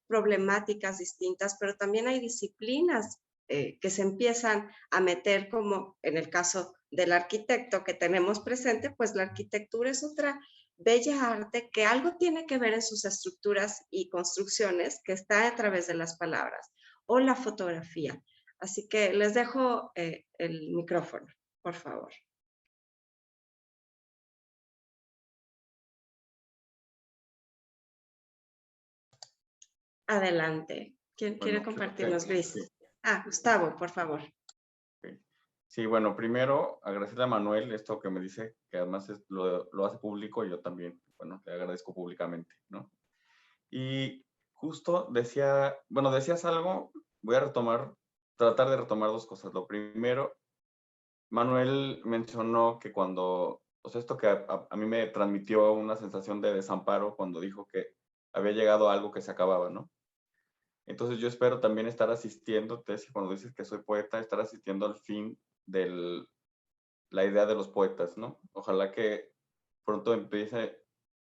A: problemáticas distintas, pero también hay disciplinas que se empiezan a meter, como en el caso del arquitecto que tenemos presente, pues la arquitectura es otra bella arte que algo tiene que ver en sus estructuras y construcciones que está a través de las palabras, o la fotografía. Así que les dejo el micrófono, por favor. Adelante. ¿Quién quiere compartirnos, Luis? Sí. Gustavo, por favor.
D: Sí, bueno, primero agradecerle a Manuel esto que me dice, que además lo hace público y yo también, bueno, le agradezco públicamente, ¿no? Y justo decías algo, voy a tratar de retomar dos cosas. Lo primero, Manuel mencionó que esto que a mí me transmitió una sensación de desamparo cuando dijo que había llegado a algo que se acababa, ¿no? Entonces yo espero también estar asistiendo, Tessy, cuando dices que soy poeta, estar asistiendo al fin de la idea de los poetas, ¿no? Ojalá que pronto empiece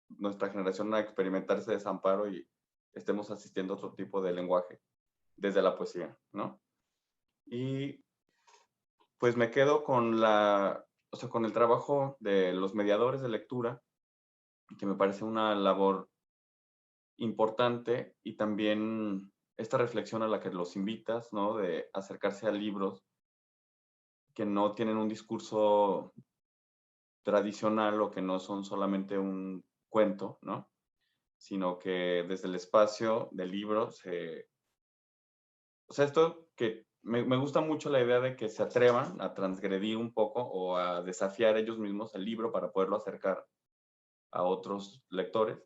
D: nuestra generación a experimentar ese desamparo y estemos asistiendo a otro tipo de lenguaje desde la poesía, ¿no? Y pues me quedo con con el trabajo de los mediadores de lectura, que me parece una labor importante, y también esta reflexión a la que los invitas, ¿no? De acercarse a libros que no tienen un discurso tradicional o que no son solamente un cuento, ¿no? Sino que desde el espacio del libro esto que me gusta mucho la idea de que se atrevan a transgredir un poco o a desafiar ellos mismos el libro para poderlo acercar a otros lectores.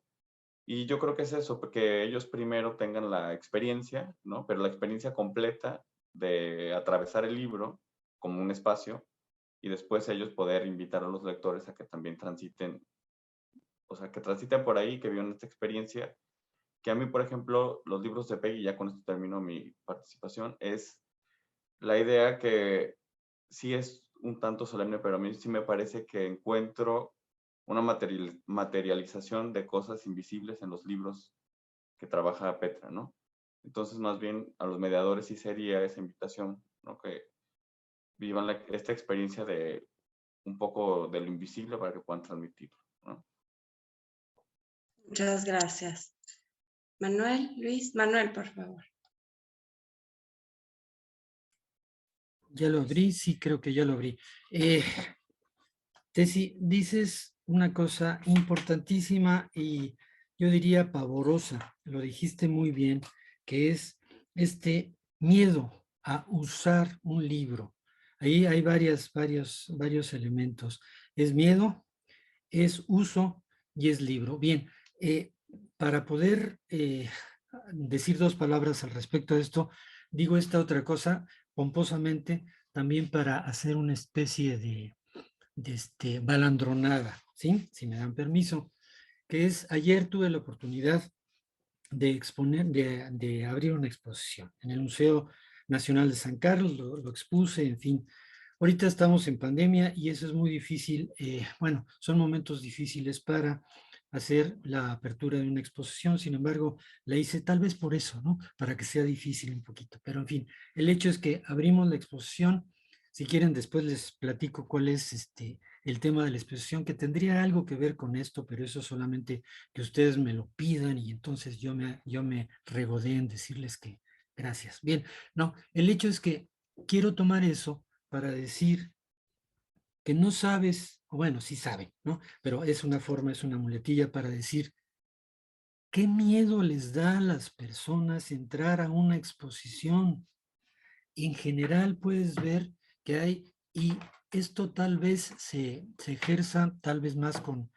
D: Y yo creo que es eso, que ellos primero tengan la experiencia, ¿no? Pero la experiencia completa de atravesar el libro como un espacio y después ellos poder invitar a los lectores a que también transiten, o sea, que transiten por ahí, que vivan esta experiencia. Que a mí, por ejemplo, los libros de Peggy, ya con esto termino mi participación, es la idea que sí es un tanto solemne, pero a mí sí me parece que encuentro una materialización de cosas invisibles en los libros que trabaja Petra, ¿no? Entonces, más bien, a los mediadores sí sería esa invitación, ¿no? Que vivan esta experiencia de un poco de lo invisible para que puedan transmitirlo, ¿no?
A: Muchas gracias. Manuel, Luis, Manuel, por favor.
B: Ya lo abrí, sí, creo que ya lo abrí. Tessy, dices una cosa importantísima y yo diría pavorosa, lo dijiste muy bien, que es este miedo a usar un libro. Ahí hay varios elementos. Es miedo, es uso y es libro. Bien, Para poder decir dos palabras al respecto de esto, digo esta otra cosa pomposamente también para hacer una especie de balandronada, ¿sí? Si me dan permiso, que es, ayer tuve la oportunidad de exponer, de abrir una exposición en el Museo Nacional de San Carlos, lo expuse, en fin. Ahorita estamos en pandemia y eso es muy difícil, bueno, son momentos difíciles para hacer la apertura de una exposición, sin embargo, la hice tal vez por eso, ¿no? Para que sea difícil un poquito, pero en fin, el hecho es que abrimos la exposición, si quieren después les platico cuál es el tema de la exposición, que tendría algo que ver con esto, pero eso solamente que ustedes me lo pidan y entonces yo me regodé en decirles que gracias. Bien, no, el hecho es que quiero tomar eso para decir que no sabes, o bueno, sí saben, ¿no? Pero es una forma, es una muletilla para decir qué miedo les da a las personas entrar a una exposición. En general puedes ver que hay, y esto tal vez se ejerza tal vez más con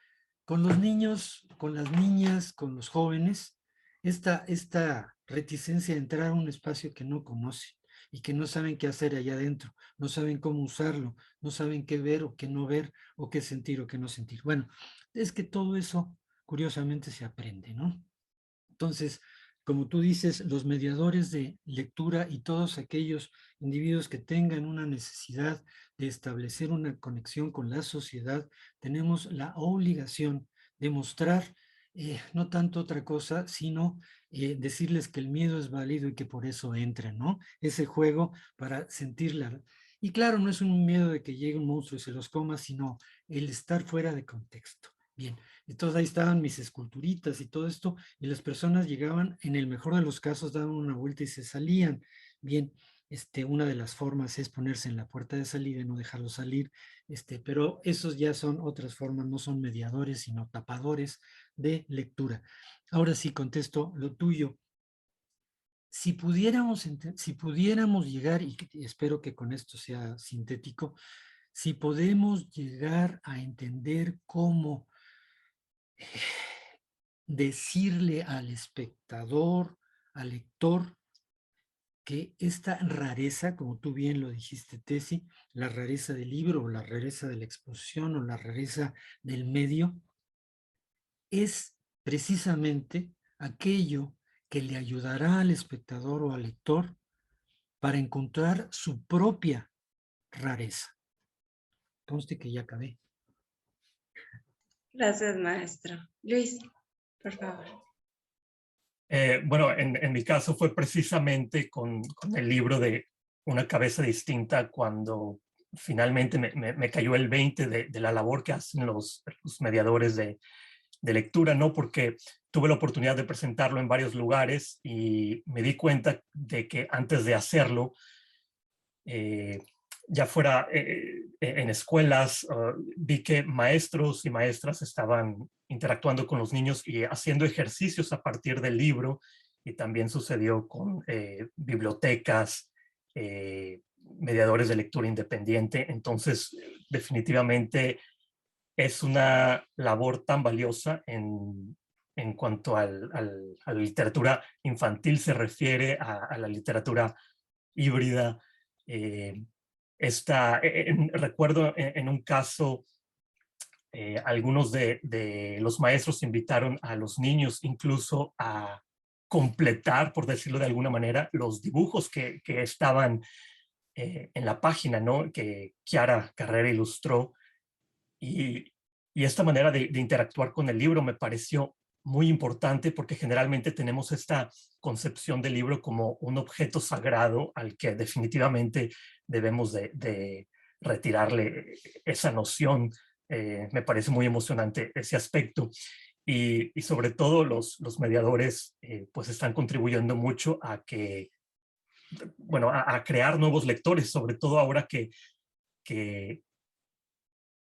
B: los niños, con las niñas, con los jóvenes, esta reticencia a entrar a un espacio que no conocen y que no saben qué hacer allá adentro, no saben cómo usarlo, no saben qué ver o qué no ver, o qué sentir o qué no sentir. Bueno, es que todo eso curiosamente se aprende, ¿no? Entonces, como tú dices, los mediadores de lectura y todos aquellos individuos que tengan una necesidad de establecer una conexión con la sociedad, tenemos la obligación de mostrar no tanto otra cosa, sino decirles que el miedo es válido y que por eso entren, ¿no? Ese juego para sentirla. Y claro, no es un miedo de que llegue un monstruo y se los coma, sino el estar fuera de contexto. Bien, entonces ahí estaban mis esculturitas y todo esto, y las personas llegaban, en el mejor de los casos, daban una vuelta y se salían. Bien, una de las formas es ponerse en la puerta de salida y no dejarlos salir, pero esos ya son otras formas, no son mediadores, sino tapadores de lectura. Ahora sí contesto lo tuyo. Si pudiéramos llegar, y espero que con esto sea sintético, si podemos llegar a entender cómo decirle al espectador, al lector, que esta rareza, como tú bien lo dijiste, Tesi, la rareza del libro o la rareza de la exposición o la rareza del medio, es precisamente aquello que le ayudará al espectador o al lector para encontrar su propia rareza. Conste que ya acabé.
A: Gracias, maestro. Luis, por favor.
C: Bueno, en mi caso fue precisamente con el libro de Una cabeza distinta cuando finalmente me cayó el 20 de la labor que hacen los mediadores de lectura, ¿no? Porque tuve la oportunidad de presentarlo en varios lugares y me di cuenta de que antes de hacerlo, ya fuera en escuelas, vi que maestros y maestras estaban interactuando con los niños y haciendo ejercicios a partir del libro, y también sucedió con bibliotecas, mediadores de lectura independiente. Entonces, definitivamente es una labor tan valiosa en cuanto a la literatura infantil se refiere, a la literatura híbrida. Recuerdo en un caso, algunos de los maestros invitaron a los niños incluso a completar, por decirlo de alguna manera, los dibujos que estaban en la página, ¿no? Que Kiara Carrera ilustró. Y, y esta manera de interactuar con el libro me pareció muy importante, porque generalmente tenemos esta concepción del libro como un objeto sagrado al que definitivamente debemos de retirarle esa noción. Me parece muy emocionante ese aspecto. Y sobre todo los mediadores pues están contribuyendo mucho a que, bueno, a crear nuevos lectores, sobre todo ahora que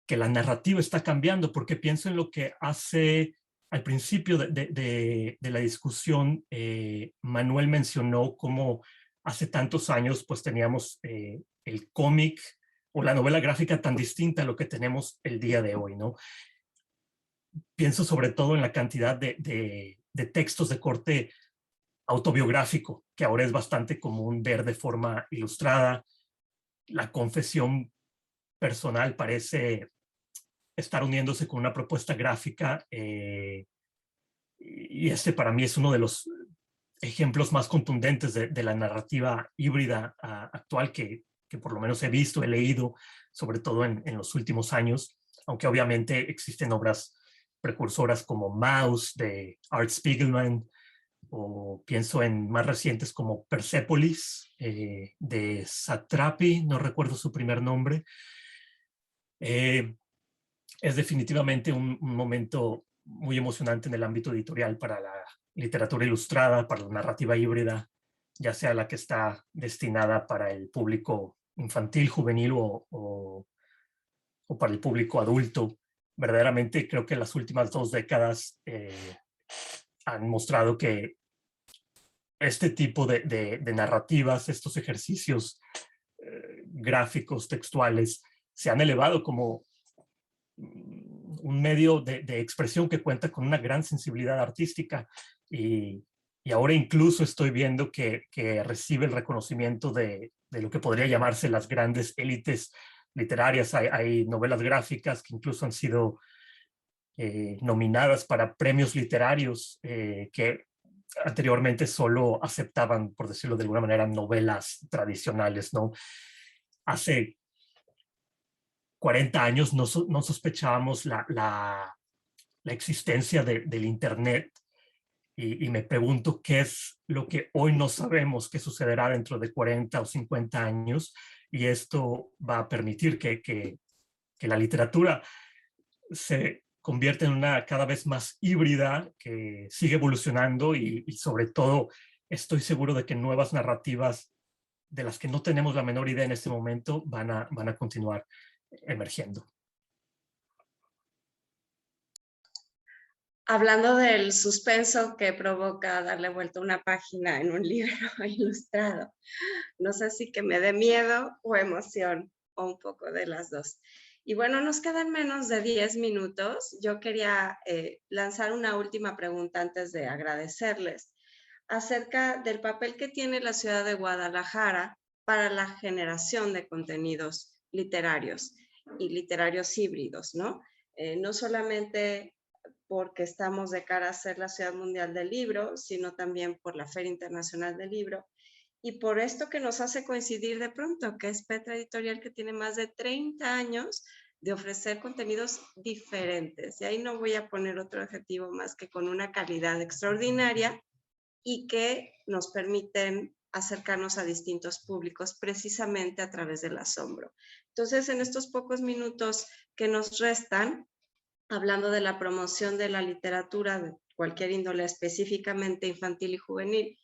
C: la narrativa está cambiando, porque pienso en lo que hace al principio de la discusión, Manuel mencionó cómo hace tantos años pues teníamos el cómic o la novela gráfica tan distinta a lo que tenemos el día de hoy, ¿no? pienso sobre todo en la cantidad de textos de corte autobiográfico, que ahora es bastante común ver de forma ilustrada. La confesión personal parece estar uniéndose con una propuesta gráfica, y este para mí es uno de los ejemplos más contundentes de la narrativa híbrida actual que por lo menos he visto, he leído, sobre todo en los últimos años, aunque obviamente existen obras precursoras como Maus de Art Spiegelman, o pienso en más recientes como Persepolis de Satrapi, no recuerdo su primer nombre. Es definitivamente un momento muy emocionante en el ámbito editorial para la literatura ilustrada, para la narrativa híbrida, ya sea la que está destinada para el público infantil, juvenil o para el público adulto. Verdaderamente creo que las últimas 2 décadas han mostrado que este tipo de narrativas, estos ejercicios gráficos, textuales, se han elevado como un medio de expresión que cuenta con una gran sensibilidad artística, y ahora incluso estoy viendo que recibe el reconocimiento de lo que podría llamarse las grandes élites literarias. Hay novelas gráficas que incluso han sido nominadas para premios literarios que anteriormente solo aceptaban, por decirlo de alguna manera, novelas tradicionales, ¿no? Hace 40 años no sospechábamos la existencia del Internet, y me pregunto qué es lo que hoy no sabemos que sucederá dentro de 40 o 50 años, y esto va a permitir que la literatura se convierta en una cada vez más híbrida, que sigue evolucionando, y sobre todo estoy seguro de que nuevas narrativas de las que no tenemos la menor idea en este momento van a continuar emergiendo.
A: Hablando del suspenso que provoca darle vuelta a una página en un libro ilustrado, no sé si que me dé miedo o emoción, o un poco de las dos. Y bueno, nos quedan menos de 10 minutos. Yo quería lanzar una última pregunta antes de agradecerles acerca del papel que tiene la ciudad de Guadalajara para la generación de contenidos literarios y literarios híbridos, ¿no? No solamente porque estamos de cara a ser la Ciudad Mundial del Libro, sino también por la Feria Internacional del Libro, y por esto que nos hace coincidir de pronto, que es Petra Editorial, que tiene más de 30 años de ofrecer contenidos diferentes. Y ahí no voy a poner otro adjetivo más que con una calidad extraordinaria, y que nos permiten acercarnos a distintos públicos precisamente a través del asombro. Entonces, en estos pocos minutos que nos restan, hablando de la promoción de la literatura de cualquier índole, específicamente infantil y juvenil,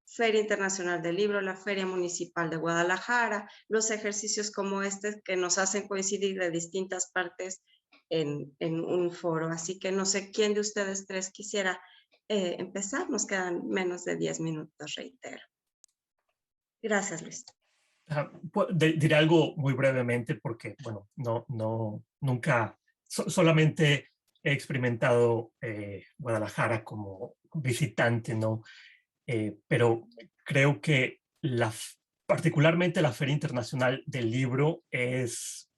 A: Feria Internacional del Libro, la Feria Municipal de Guadalajara, los ejercicios como este que nos hacen coincidir de distintas partes en un foro. Así que no sé quién de ustedes tres quisiera empezar. Nos quedan menos de 10 minutos, reitero. Gracias, Luis.
C: Diré algo muy brevemente porque, bueno, nunca, solamente he experimentado Guadalajara como visitante, ¿no? Pero creo que particularmente la Feria Internacional del Libro es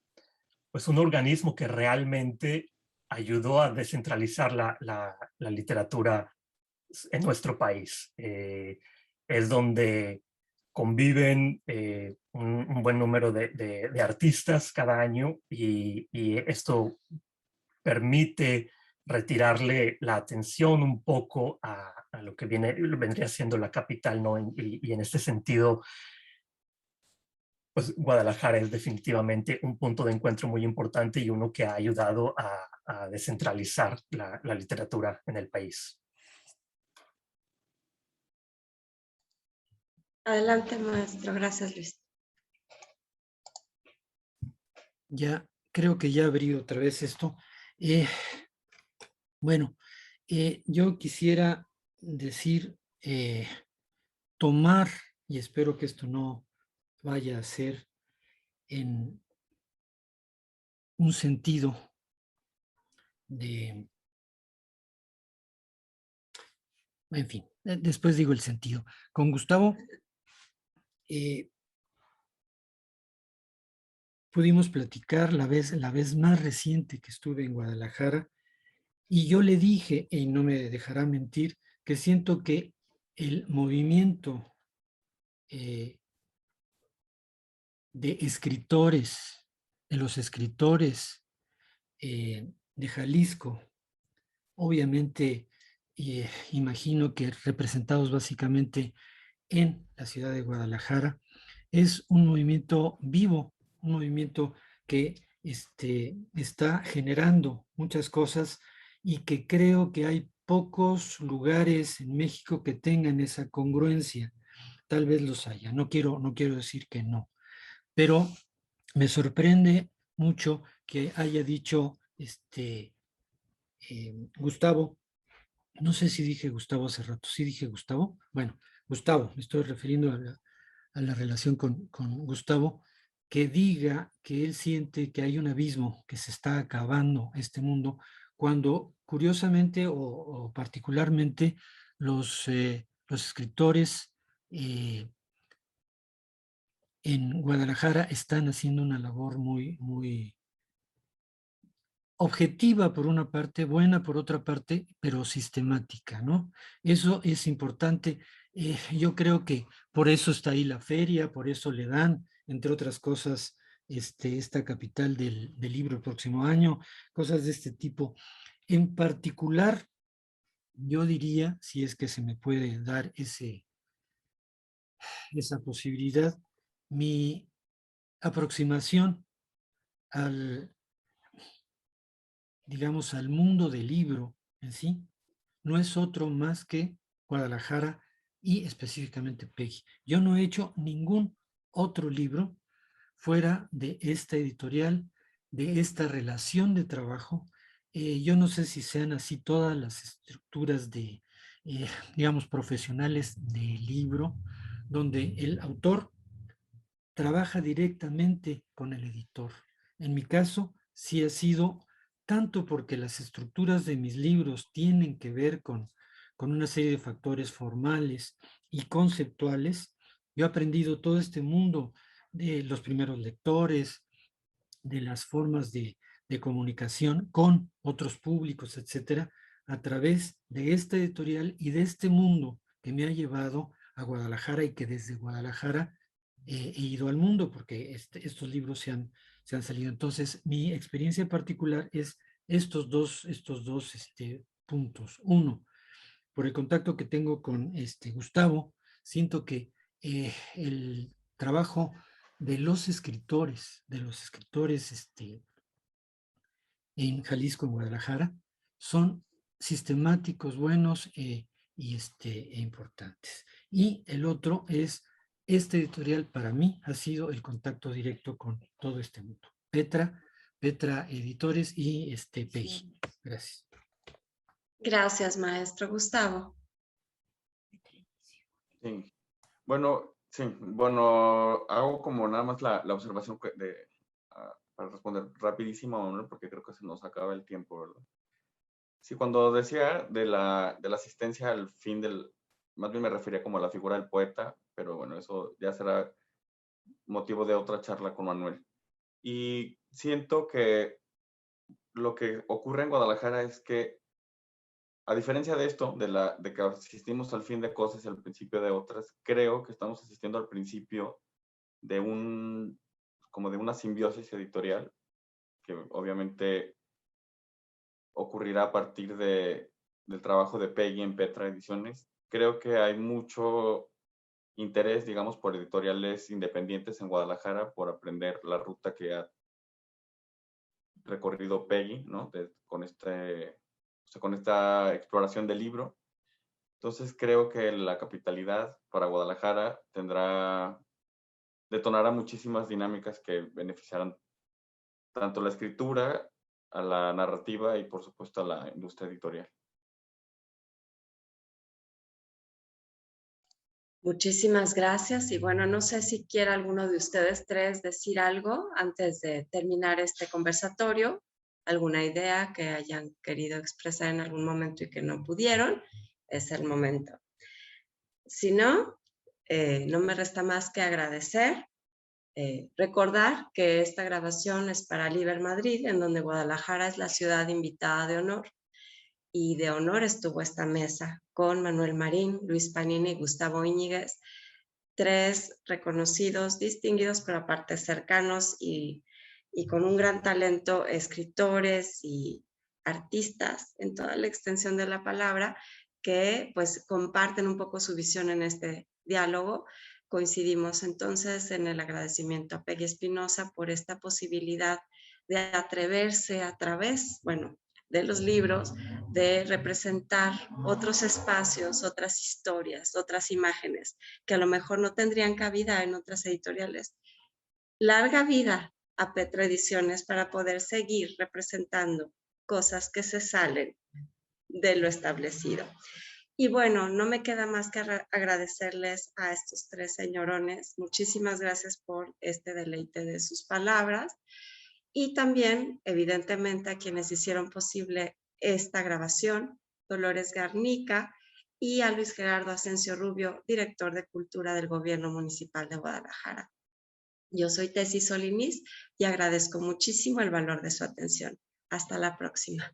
C: pues un organismo que realmente ayudó a descentralizar la literatura en nuestro país. Es donde conviven un buen número de artistas cada año, y esto permite retirarle la atención un poco a lo que vendría siendo la capital, ¿no? Y en este sentido, pues Guadalajara es definitivamente un punto de encuentro muy importante, y uno que ha ayudado a descentralizar la literatura en el país.
A: Adelante, maestro. Gracias, Luis.
B: Ya, creo que ya abrí otra vez esto. Bueno, yo quisiera decir, tomar, y espero que esto no vaya a ser en un sentido de En fin, después digo el sentido. Con Gustavo pudimos platicar la vez más reciente que estuve en Guadalajara, y yo le dije, y no me dejará mentir, que siento que el movimiento de escritores, de los escritores de Jalisco, obviamente imagino que representados básicamente en la ciudad de Guadalajara, es un movimiento vivo, un movimiento que está generando muchas cosas y que creo que hay pocos lugares en México que tengan esa congruencia. Tal vez los haya, no quiero decir que no, pero me sorprende mucho que haya dicho Gustavo, no sé si dije Gustavo hace rato, ¿sí dije Gustavo? Bueno, Gustavo, me estoy refiriendo a la relación con Gustavo, que diga que él siente que hay un abismo, que se está acabando este mundo, cuando curiosamente o particularmente los escritores en Guadalajara están haciendo una labor muy, muy objetiva por una parte, buena por otra parte, pero sistemática, ¿no? Eso es importante. Yo creo que por eso está ahí la feria, por eso le dan, entre otras cosas, esta capital del libro el próximo año, cosas de este tipo. En particular, yo diría, si es que se me puede dar esa posibilidad, mi aproximación al, digamos, al mundo del libro en sí, no es otro más que Guadalajara y específicamente Peggy. Yo no he hecho ningún otro libro fuera de esta editorial, de esta relación de trabajo. Yo no sé si sean así todas las estructuras digamos, profesionales del libro, donde el autor trabaja directamente con el editor. En mi caso, sí ha sido tanto porque las estructuras de mis libros tienen que ver con una serie de factores formales y conceptuales. Yo he aprendido todo este mundo de los primeros lectores, de las formas de comunicación con otros públicos, etcétera, a través de esta editorial y de este mundo que me ha llevado a Guadalajara, y que desde Guadalajara he ido al mundo, porque estos libros se han salido. Entonces, mi experiencia particular es estos dos puntos. Uno, por el contacto que tengo con Gustavo, siento que el trabajo de los escritores en Jalisco, en Guadalajara, son sistemáticos, buenos e importantes. Y el otro es, este editorial para mí ha sido el contacto directo con todo este mundo. Petra Editores y Peggy. Gracias.
A: Gracias, maestro Gustavo.
D: Sí. Bueno, sí, bueno, hago como nada más la observación para responder rapidísimo, ¿no? Porque creo que se nos acaba el tiempo, ¿verdad? Sí, cuando decía de la asistencia al fin más bien me refería como a la figura del poeta, pero bueno, eso ya será motivo de otra charla con Manuel. Y siento que lo que ocurre en Guadalajara es que, a diferencia de esto, de que asistimos al fin de cosas y al principio de otras, creo que estamos asistiendo al principio de como de una simbiosis editorial, que obviamente ocurrirá a partir del trabajo de Peggy en Petra Ediciones. Creo que hay mucho interés, digamos, por editoriales independientes en Guadalajara por aprender la ruta que ha recorrido Peggy, ¿no? Con esta exploración del libro. Entonces creo que la capitalidad para Guadalajara detonará muchísimas dinámicas que beneficiarán tanto la escritura, a la narrativa y por supuesto a la industria editorial.
A: Muchísimas gracias. Y bueno, no sé si quiere alguno de ustedes tres decir algo antes de terminar este conversatorio, alguna idea que hayan querido expresar en algún momento y que no pudieron. es el momento. Si no, no me resta más que agradecer, recordar que esta grabación es para Liber Madrid, en donde Guadalajara es la ciudad invitada de honor, y de honor estuvo esta mesa con Manuel Marín, Luis Panini y Gustavo Íñiguez, 3 reconocidos, distinguidos, pero aparte cercanos y con un gran talento, escritores y artistas en toda la extensión de la palabra, que pues comparten un poco su visión en este diálogo. Coincidimos entonces en el agradecimiento a Peggy Espinosa por esta posibilidad de atreverse a través, bueno, de los libros, de representar otros espacios, otras historias, otras imágenes, que a lo mejor no tendrían cabida en otras editoriales. Larga vida a Petra Ediciones para poder seguir representando cosas que se salen de lo establecido. Y bueno, no me queda más que agradecerles a estos 3 señorones. Muchísimas gracias por este deleite de sus palabras. Y también, evidentemente, a quienes hicieron posible esta grabación, Dolores Garnica y a Luis Gerardo Asensio Rubio, director de Cultura del Gobierno Municipal de Guadalajara. Yo soy Tessy Solinis y agradezco muchísimo el valor de su atención. Hasta la próxima.